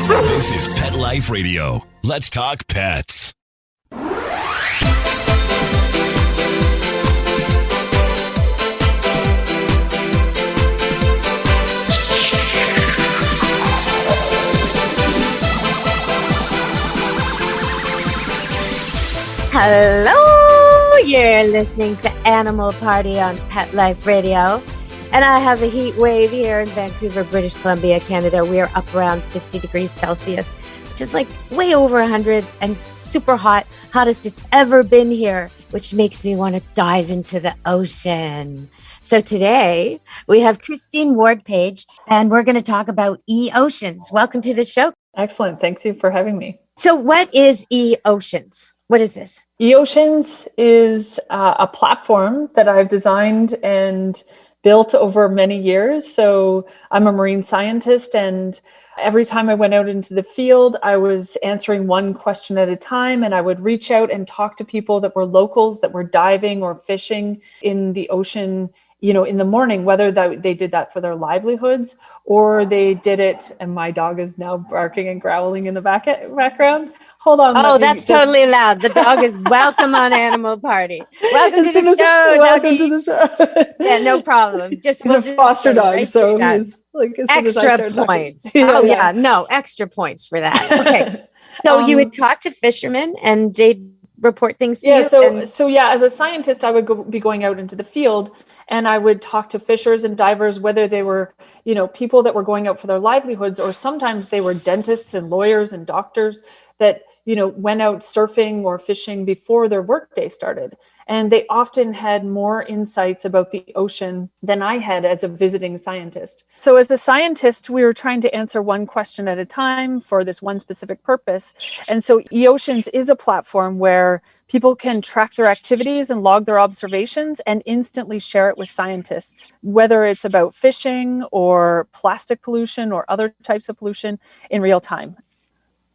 This is Pet Life Radio. Let's talk pets. Hello, you're listening to Animal Party on Pet Life Radio. And I have a heat wave here in Vancouver, British Columbia, Canada. We are up around 50 degrees Celsius, which is like way over 100 and super hot, hottest it's ever been here, which makes me want to dive into the ocean. So today we have Christine Ward-Paige, and we're going to talk about e-oceans. Welcome to the show. Excellent. Thank you for having me. So what is e-oceans? What is this? e-oceans is a platform that I've designed and built over many years. So I'm a marine scientist, and every time I went out into the field, I was answering one question at a time, and I would reach out and talk to people that were locals that were diving or fishing in the ocean, in the morning, whether they did that for their livelihoods or they did it. And my dog is now barking and growling in the background. Hold on. Oh, that's totally loud. The dog is welcome on Animal Party. Welcome to the show, Welcome doggy. to the show. Yeah, no problem. He's a foster dog, so he's like extra points. Extra points for that. Okay. So you would talk to fishermen and they'd report things to you? So as a scientist, I would be going out into the field, and I would talk to fishers and divers, whether they were, people that were going out for their livelihoods, or sometimes they were dentists and lawyers and doctors that, went out surfing or fishing before their workday started. And they often had more insights about the ocean than I had as a visiting scientist. So as a scientist, we were trying to answer one question at a time for this one specific purpose. And so e-oceans is a platform where people can track their activities and log their observations and instantly share it with scientists, whether it's about fishing or plastic pollution or other types of pollution in real time.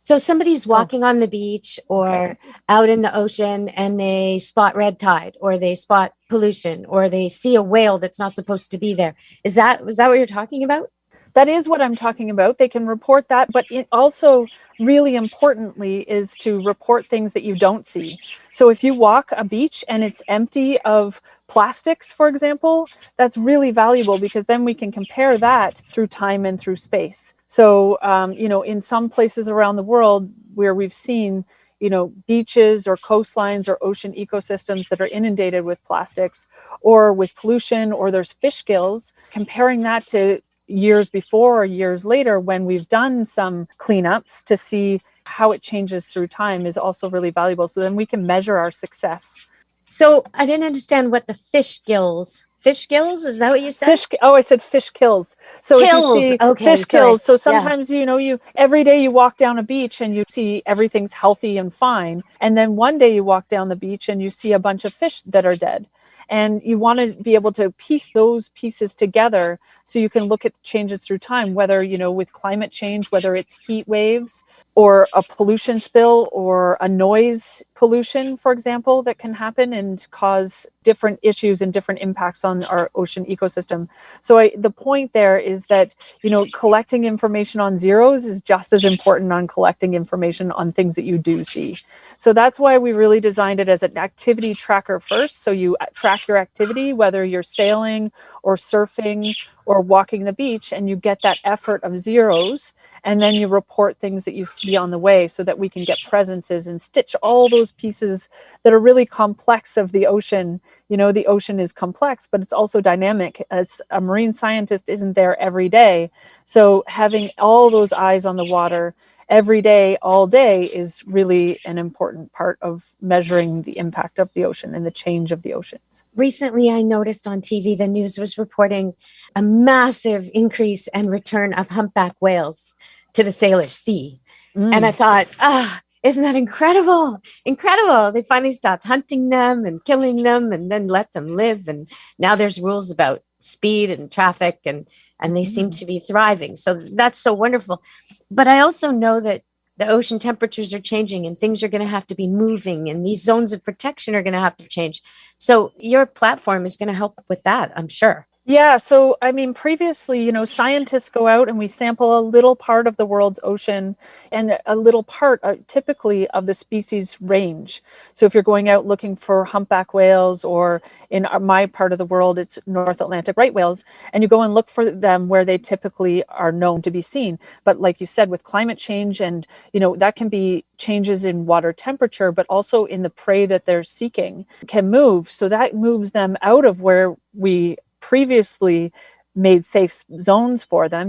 So somebody's walking on the beach or out in the ocean and they spot red tide or they spot pollution or they see a whale that's not supposed to be there. Was that what you're talking about? That is what I'm talking about. They can report that, but it also really importantly is to report things that you don't see. So if you walk a beach and it's empty of plastics, for example, that's really valuable because then we can compare that through time and through space. So, in some places around the world where we've seen, beaches or coastlines or ocean ecosystems that are inundated with plastics or with pollution, or there's fish gills, comparing that to years before or years later when we've done some cleanups to see how it changes through time is also really valuable. So then we can measure our success. So I didn't understand what the fish gills, is that what you said? I said fish kills. So kills. If you see fish kills. So sometimes, you every day you walk down a beach and you see everything's healthy and fine. And then one day you walk down the beach and you see a bunch of fish that are dead. And you want to be able to piece those pieces together so you can look at changes through time, whether, with climate change, whether it's heat waves or a pollution spill or a noise pollution, for example, that can happen and cause different issues and different impacts on our ocean ecosystem. So the point there is that, collecting information on zeros is just as important on collecting information on things that you do see. So that's why we really designed it as an activity tracker first. So you track your activity, whether you're sailing or surfing or walking the beach, and you get that effort of zeros, and then you report things that you see on the way so that we can get presences and stitch all those pieces that are really complex of the ocean. The ocean is complex, but it's also dynamic. As a marine scientist isn't there every day. So having all those eyes on the water every day, all day, is really an important part of measuring the impact of the ocean and the change of the oceans. Recently, I noticed on TV, the news was reporting a massive increase and return of humpback whales to the Salish Sea. And I thought, isn't that incredible? Incredible. They finally stopped hunting them and killing them and then let them live. And now there's rules about speed and traffic, and they seem to be thriving. So that's so wonderful. But I also know that the ocean temperatures are changing and things are going to have to be moving, and these zones of protection are going to have to change. So your platform is going to help with that, I'm sure. Yeah, so I mean, previously, scientists go out and we sample a little part of the world's ocean and a little part, typically, of the species range. So if you're going out looking for humpback whales, or in my part of the world, it's North Atlantic right whales, and you go and look for them where they typically are known to be seen. But like you said, with climate change, and that can be changes in water temperature, but also in the prey that they're seeking can move. So that moves them out of where we previously made safe zones for them,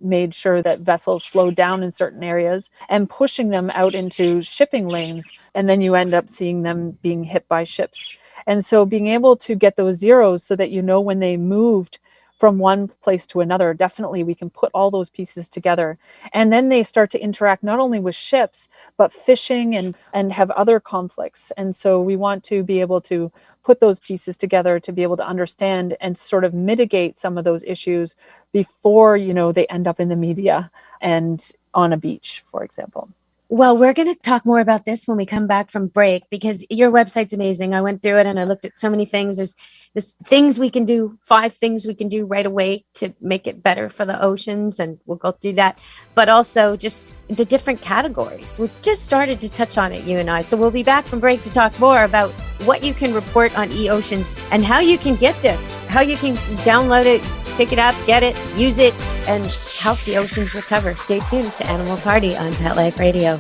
made sure that vessels slowed down in certain areas, and pushing them out into shipping lanes. And then you end up seeing them being hit by ships. And so being able to get those zeros so that when they moved from one place to another, definitely we can put all those pieces together. And then they start to interact not only with ships, but fishing and have other conflicts. And so we want to be able to put those pieces together to be able to understand and sort of mitigate some of those issues before, they end up in the media and on a beach, for example. Well, we're going to talk more about this when we come back from break, because your website's amazing. I went through it and I looked at so many things. There's things we can do, 5 things we can do right away to make it better for the oceans. And we'll go through that, but also just the different categories. We've just started to touch on it, you and I. So we'll be back from break to talk more about what you can report on eOceans and how you can get this, how you can download it, pick it up, get it, use it, and help the oceans recover. Stay tuned to Animal Party on Pet Life Radio.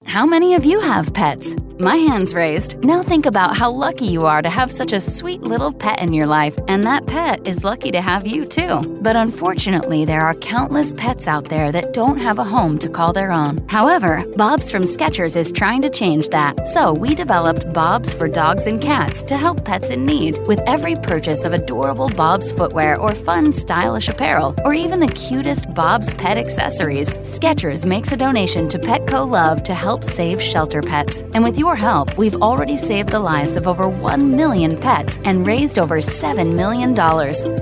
How many of you have pets? My hand's raised. Now think about how lucky you are to have such a sweet little pet in your life, and that pet is lucky to have you too. But unfortunately, there are countless pets out there that don't have a home to call their own. However, Bob's from Skechers is trying to change that. So we developed Bob's for dogs and cats to help pets in need. With every purchase of adorable Bob's footwear or fun, stylish apparel, or even the cutest Bob's pet accessories, Skechers makes a donation to Petco Love to help save shelter pets. And with your help, we've already saved the lives of over 1 million pets and raised over $7 million.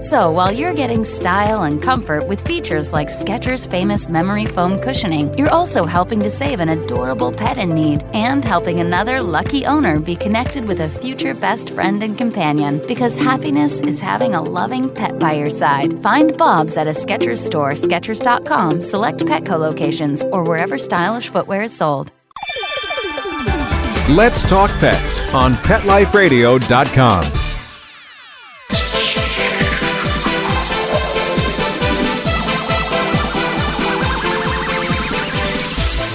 So while you're getting style and comfort with features like Skechers' famous memory foam cushioning, you're also helping to save an adorable pet in need and helping another lucky owner be connected with a future best friend and companion. Because happiness is having a loving pet by your side. Find Bob's at a Skechers store, Skechers.com, select Petco locations, or wherever stylish footwear is sold. Let's Talk Pets on PetLifeRadio.com.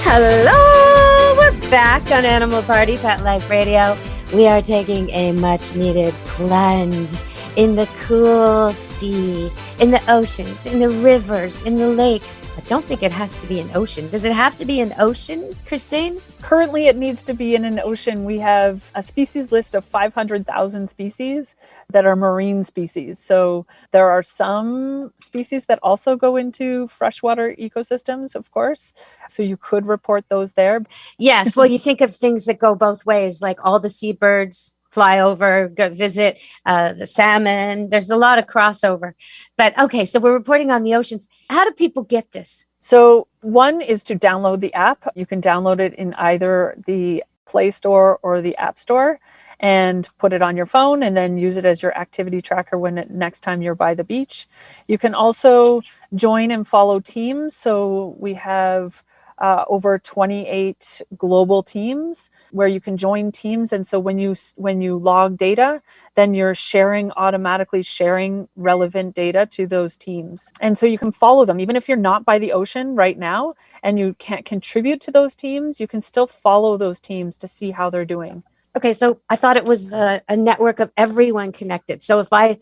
Hello, we're back on Animal Party, Pet Life Radio. We are taking a much needed plunge in the cool sea, in the oceans, in the rivers, in the lakes. I don't think it has to be an ocean. Does it have to be an ocean, Christine? Currently, it needs to be in an ocean. We have a species list of 500,000 species that are marine species. So there are some species that also go into freshwater ecosystems, of course. So you could report those there. Yes. Well, you think of things that go both ways, like all the seabirds fly over, go visit the salmon. There's a lot of crossover. But okay, so we're reporting on the oceans. How do people get this? So one is to download the app. You can download it in either the Play Store or the App Store and put it on your phone and then use it as your activity tracker next time you're by the beach. You can also join and follow teams. So we have over 28 global teams where you can join teams. And so when you log data, then you're automatically sharing relevant data to those teams. And so you can follow them. Even if you're not by the ocean right now and you can't contribute to those teams, you can still follow those teams to see how they're doing. Okay, so I thought it was a network of everyone connected. So if I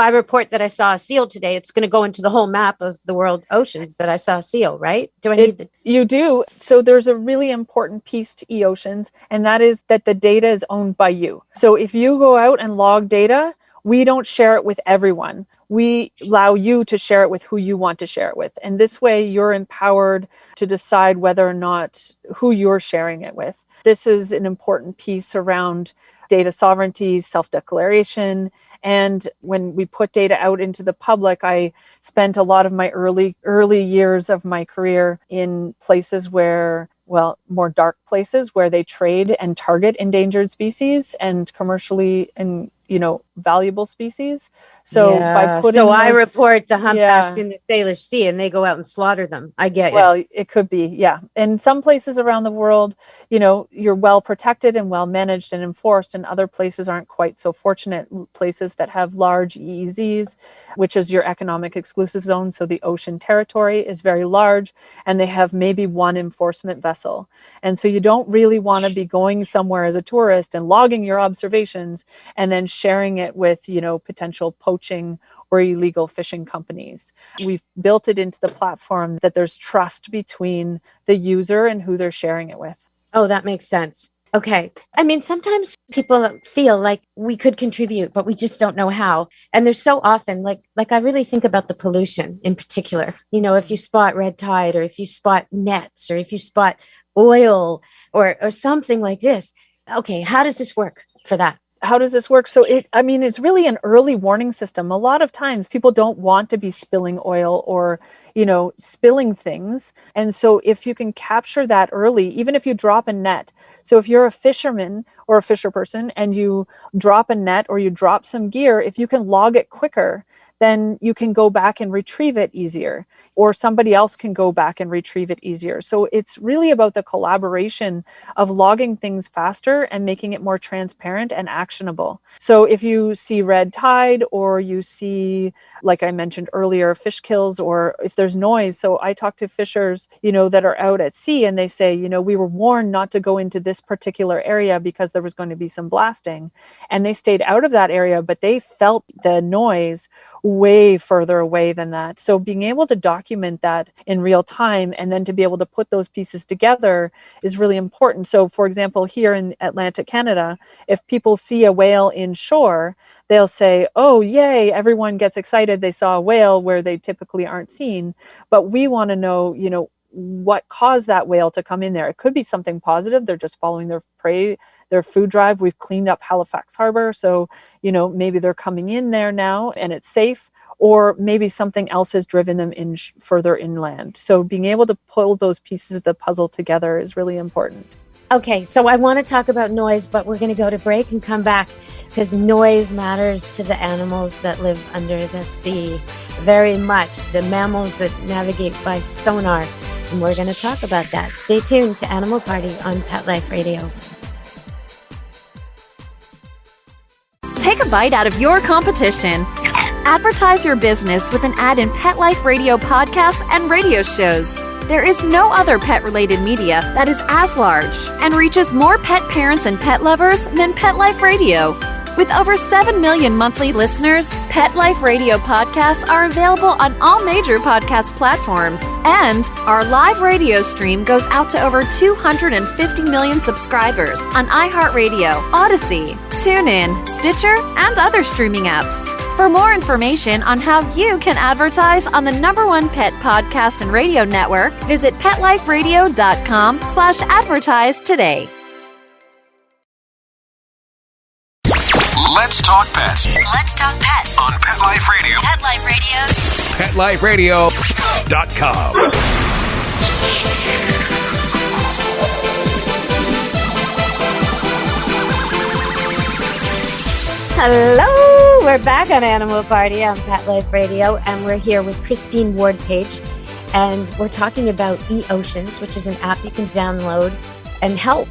report that I saw a seal today, it's going to go into the whole map of the world oceans that I saw a seal, right? Do I need the... You do. So there's a really important piece to eOceans, and that is that the data is owned by you. So if you go out and log data, we don't share it with everyone. We allow you to share it with who you want to share it with. And this way you're empowered to decide whether or not who you're sharing it with. This is an important piece around data sovereignty, self-declaration. And when we put data out into the public, I spent a lot of my early years of my career in places where, more dark places where they trade and target endangered species and commercially and valuable species. So by putting I report the humpbacks Yeah. in the Salish Sea and they go out and slaughter them. I get Well, you. it could be, yeah. In some places around the world, you're well protected and well managed and enforced, and other places aren't quite so fortunate. Places that have large EEZs, which is your economic exclusive zone, so the ocean territory is very large, and they have maybe one enforcement vessel. And so you don't really want to be going somewhere as a tourist and logging your observations and then sharing it with, potential poaching or illegal fishing companies. We've built it into the platform that there's trust between the user and who they're sharing it with. Oh, that makes sense. Okay. I mean, sometimes people feel like we could contribute, but we just don't know how. And there's so often, like I really think about the pollution in particular. If you spot red tide, or if you spot nets, or if you spot oil or something like this. Okay. How does this work for that? How does this work? So it's really an early warning system. A lot of times people don't want to be spilling oil or, spilling things. And so if you can capture that early, even if you drop a net. So if you're a fisherman or a fisher person and you drop a net or you drop some gear, if you can log it quicker, then you can go back and retrieve it easier, or somebody else can go back and retrieve it easier. So it's really about the collaboration of logging things faster and making it more transparent and actionable. So if you see red tide, or you see, like I mentioned earlier, fish kills, or if there's noise. So I talk to fishers, that are out at sea, and they say, we were warned not to go into this particular area because there was going to be some blasting. And they stayed out of that area, but they felt the noise way further away than that. So being able to document that in real time and then to be able to put those pieces together is really important. So for example, here in Atlantic Canada, if people see a whale inshore, they'll say, oh, yay, everyone gets excited. They saw a whale where they typically aren't seen. But we want to know, what caused that whale to come in there. It could be something positive. They're just following their prey, their food drive. We've cleaned up Halifax Harbor. So, maybe they're coming in there now and it's safe, or maybe something else has driven them in further inland. So being able to pull those pieces of the puzzle together is really important. Okay, so I want to talk about noise, but we're going to go to break and come back, because noise matters to the animals that live under the sea very much, the mammals that navigate by sonar. And we're going to talk about that. Stay tuned to Animal Party on Pet Life Radio. Take a bite out of your competition. Advertise your business with an ad in Pet Life Radio podcasts and radio shows. There is no other pet-related media that is as large and reaches more pet parents and pet lovers than Pet Life Radio. With over 7 million monthly listeners, Pet Life Radio podcasts are available on all major podcast platforms. And our live radio stream goes out to over 250 million subscribers on iHeartRadio, Odyssey, TuneIn, Stitcher, and other streaming apps. For more information on how you can advertise on the #1 pet podcast and radio network, visit PetLifeRadio.com/advertise today. Let's talk pets Let's talk pets on Pet Life Radio. Pet Life Radio. PetLifeRadio.com. Hello, we're back on Animal Party on Pet Life Radio, and we're here with Christine Ward-Paige, and we're talking about eOceans, which is an app you can download and help,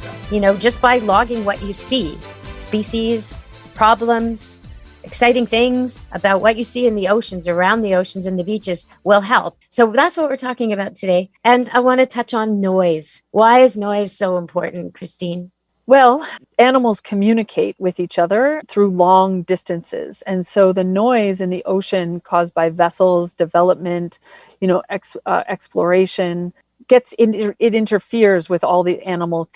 just by logging what you see, species, problems, exciting things about what you see in the oceans, around the oceans and the beaches will help. So that's what we're talking about today. And I want to touch on noise. Why is noise so important, Christine? Well, animals communicate with each other through long distances. And so the noise in the ocean caused by vessels, development, exploration, it interferes with all the animals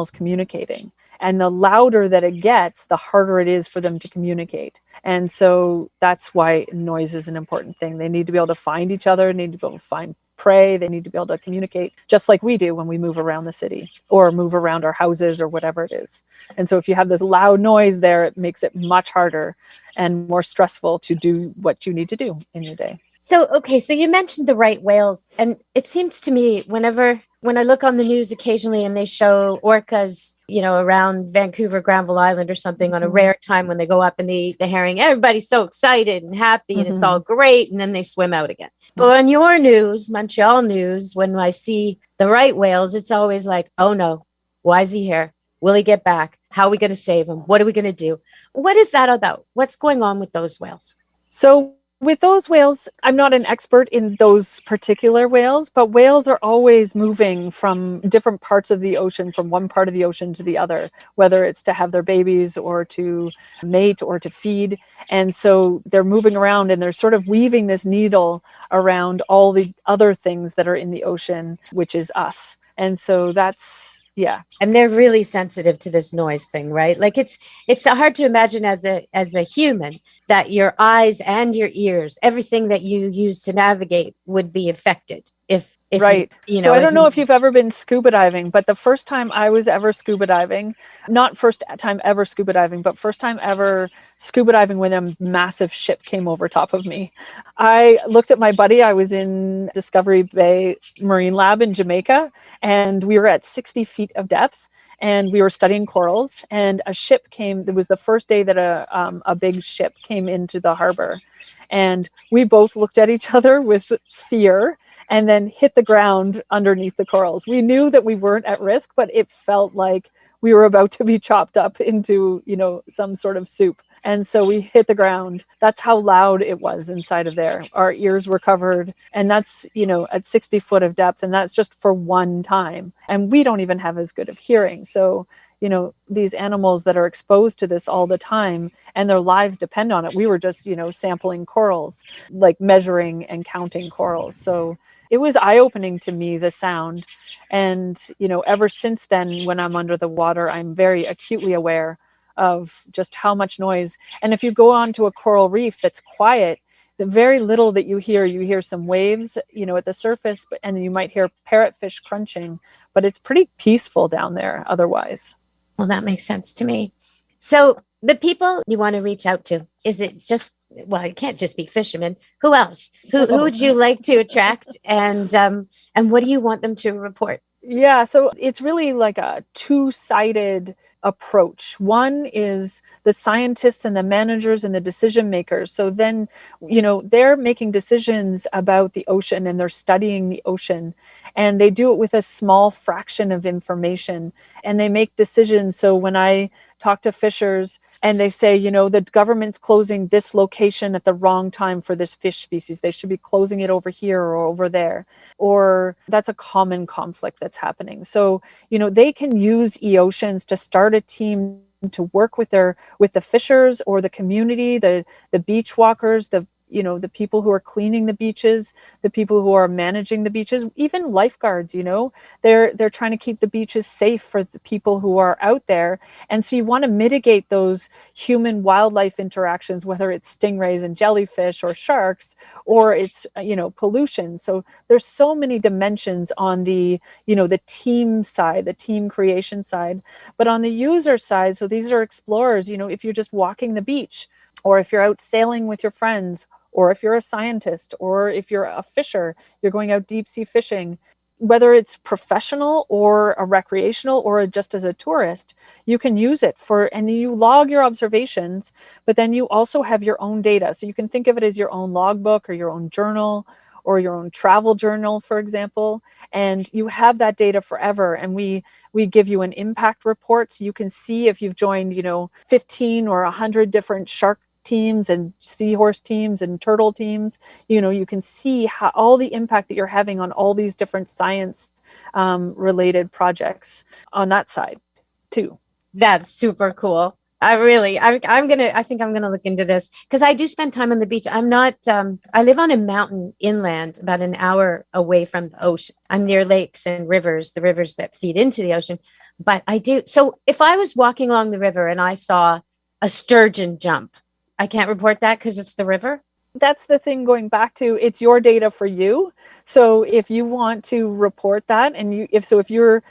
communicating. And the louder that it gets, the harder it is for them to communicate. And so that's why noise is an important thing. They need to be able to find each other, need to be able to find prey. They need to be able to communicate just like we do when we move around the city or move around our houses or whatever it is. And so if you have this loud noise there, it makes it much harder and more stressful to do what you need to do in your day. So you mentioned the right whales. And it seems to me whenever when I look on the news occasionally and they show orcas, around Vancouver, Granville Island or something on a rare time when they go up and they eat the herring, everybody's so excited and happy and it's all great. And then they swim out again. But on your news, Montreal news, when I see the right whales, it's always like, oh no, why is he here? Will he get back? How are we going to save him? What are we going to do? What is that about? What's going on with those whales? So with those whales, I'm not an expert in those particular whales, but whales are always moving from different parts of the ocean, from one part of the ocean to the other, whether it's to have their babies or to mate or to feed. And so they're moving around and they're sort of weaving this needle around all the other things that are in the ocean, which is us. And so that's, yeah. And they're really sensitive to this noise thing, right? Like it's hard to imagine as a human that your eyes and your ears, everything that you use to navigate would be affected if right. So I don't know if you've ever been scuba diving, but the first time I was ever scuba diving, not first time ever scuba diving, but first time ever scuba diving when a massive ship came over top of me. I looked at my buddy. I was in Discovery Bay Marine Lab in Jamaica, and we were at 60 feet of depth. And we were studying corals, and a ship came. It was the first day that a big ship came into the harbor, and we both looked at each other with fear and then hit the ground underneath the corals. We knew that we weren't at risk, but it felt like we were about to be chopped up into, some sort of soup. And so we hit the ground. That's how loud it was inside of there. Our ears were covered, and that's, at 60 foot of depth. And that's just for one time. And we don't even have as good of hearing. So, these animals that are exposed to this all the time and their lives depend on it. We were just, sampling corals, like measuring and counting corals. So it was eye-opening to me, the sound. And, ever since then, when I'm under the water, I'm very acutely aware of just how much noise. And if you go onto a coral reef that's quiet, the very little that you hear some waves, at the surface, and you might hear parrotfish crunching, but it's pretty peaceful down there otherwise. Well, that makes sense to me. So the people you want to reach out to, is it just, well, it can't just be fishermen. Who else? Who would you like to attract? And what do you want them to report? Yeah, so it's really like a two-sided approach. One is the scientists and the managers and the decision makers. So then, they're making decisions about the ocean and they're studying the ocean, and they do it with a small fraction of information, and they make decisions. So when I talk to fishers and they say, the government's closing this location at the wrong time for this fish species, they should be closing it over here or over there, or that's a common conflict that's happening. So, they can use e-oceans to start a team to work with the fishers or the community, the beach walkers, the people who are cleaning the beaches, the people who are managing the beaches, even lifeguards, they're trying to keep the beaches safe for the people who are out there. And so you want to mitigate those human wildlife interactions, whether it's stingrays and jellyfish or sharks, or it's, pollution. So there's so many dimensions on the, the team side, the team creation side, but on the user side. So these are explorers, if you're just walking the beach, or if you're out sailing with your friends, or if you're a scientist, or if you're a fisher, you're going out deep sea fishing, whether it's professional or a recreational or just as a tourist, you can use it and you log your observations, but then you also have your own data. So you can think of it as your own logbook or your own journal or your own travel journal, for example, and you have that data forever. And we give you an impact report, so you can see if you've joined, 15 or 100 different shark teams and seahorse teams and turtle teams. You can see how all the impact that you're having on all these different science related projects on that side too. That's super cool. I think I'm gonna look into this, because I do spend time on the beach. I'm not, I live on a mountain inland, about an hour away from the ocean. I'm near lakes and rivers, the rivers that feed into the ocean. But I do. So if I was walking along the river and I saw a sturgeon jump, I can't report that because it's the river. That's the thing, going back to, it's your data for you. So if you want to report that, and if you're,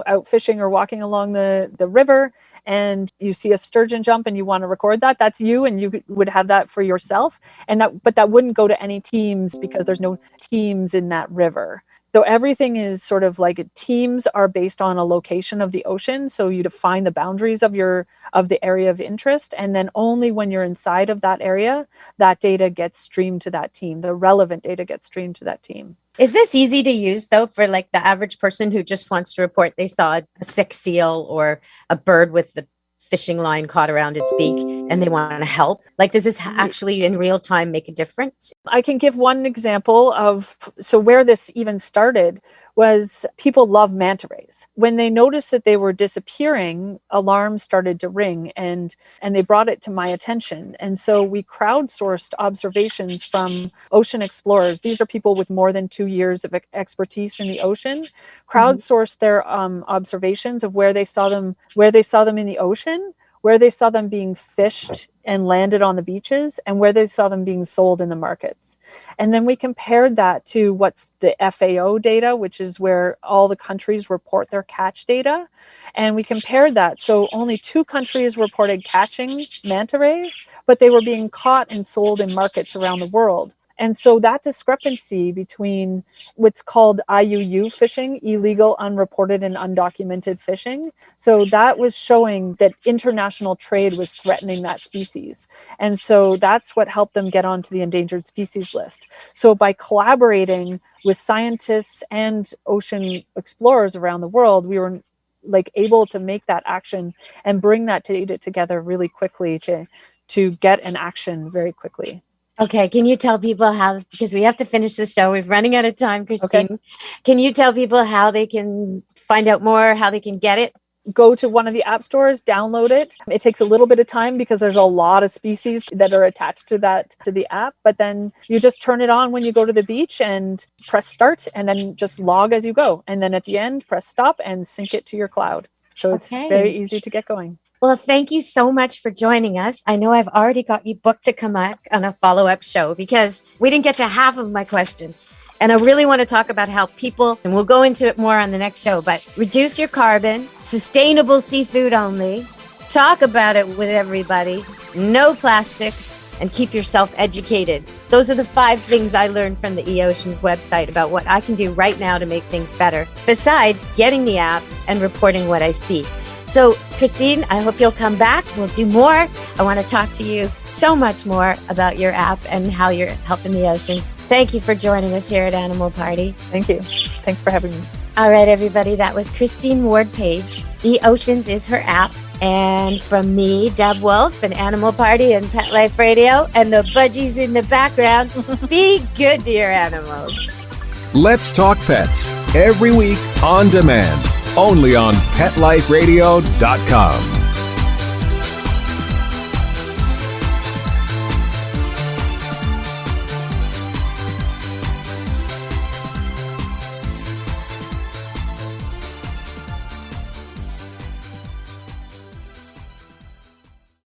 out fishing or walking along the river and you see a sturgeon jump and you want to record that, that's you, and you would have that for yourself. But that wouldn't go to any teams, because there's no teams in that river. So everything is sort of like teams are based on a location of the ocean. So you define the boundaries of the area of interest. And then only when you're inside of that area, that data gets streamed to that team. The relevant data gets streamed to that team. Is this easy to use, though, for like the average person who just wants to report they saw a sick seal or a bird with the fishing line caught around its beak and they want to help? Like, does this actually in real time make a difference? I can give one example of, so where this even started was people love manta rays. When they noticed that they were disappearing, alarms started to ring and they brought it to my attention. And so we crowdsourced observations from ocean explorers. These are people with more than 2 years of expertise in the ocean, crowdsourced their observations of where they saw them in the ocean, where they saw them being fished and landed on the beaches, and where they saw them being sold in the markets. And then we compared that to what's the FAO data, which is where all the countries report their catch data. And we compared that. So only 2 countries reported catching manta rays, but they were being caught and sold in markets around the world. And so that discrepancy between what's called IUU fishing, illegal, unreported, and undocumented fishing. So that was showing that international trade was threatening that species. And so that's what helped them get onto the endangered species list. So by collaborating with scientists and ocean explorers around the world, we were like able to make that action and bring that data together really quickly to get an action very quickly. Okay, can you tell people how, because we have to finish the show, we're running out of time, Christine. Okay. Can you tell people how they can find out more, how they can get it? Go to one of the app stores, download it. It takes a little bit of time because there's a lot of species that are attached to the app, but then you just turn it on when you go to the beach and press start and then just log as you go. And then at the end, press stop and sync it to your cloud. So it's very easy to get going. Well, thank you so much for joining us. I know I've already got you booked to come back on a follow-up show because we didn't get to half of my questions. And I really want to talk about how people, and we'll go into it more on the next show, but reduce your carbon, sustainable seafood only, talk about it with everybody, no plastics, and keep yourself educated. Those are the 5 things I learned from the eOceans website about what I can do right now to make things better, besides getting the app and reporting what I see. So, Christine, I hope you'll come back. We'll do more. I want to talk to you so much more about your app and how you're helping the oceans. Thank you for joining us here at Animal Party. Thank you. Thanks for having me. All right, everybody. That was Christine Ward-Paige. eOceans is her app. And from me, Deb Wolf, and Animal Party and Pet Life Radio, and the budgies in the background, be good to your animals. Let's Talk Pets, every week on demand, only on PetLifeRadio.com.